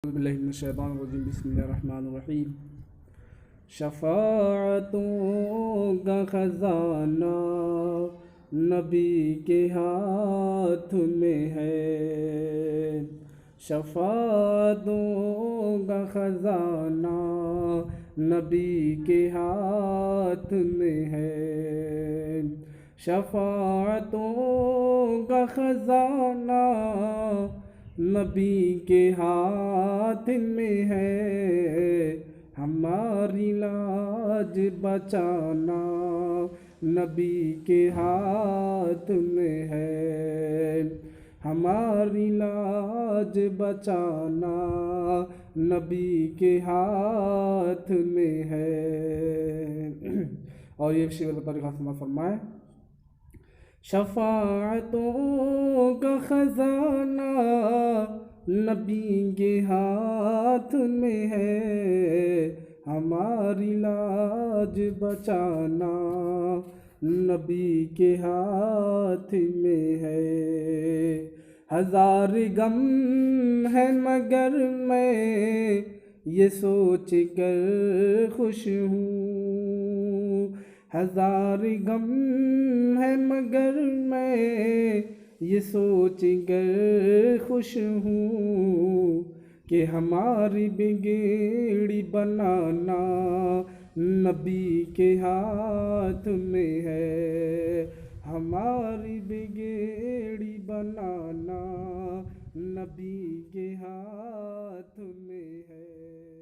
बिस्मिल्लाहिर्रहमानिर्रहीम बिस्मिल्लाहिर्रहमानिर्रहीम। शफाअतों का खजाना नबी के हाथ में है। शफाअतों का खजाना नबी के हाथ में है। शफाअतों का खजाना नबी के हाथ में है। हमारी लाज बचाना नबी के हाथ में है। हमारी लाज बचाना नबी के हाथ में है। और ये शेर तरीक़ा से फरमाए। शफाअतों का खजाना नबी के हाथ में है। हमारी लाज बचाना नबी के हाथ में है। हजार गम है मगर मैं ये सोच कर खुश हूँ। हजार गम है मगर मैं ये सोच कर खुश हूँ कि हमारी बिगड़ी बनाना नबी के हाथ में है। हमारी बिगड़ी बनाना नबी के हाथ में है।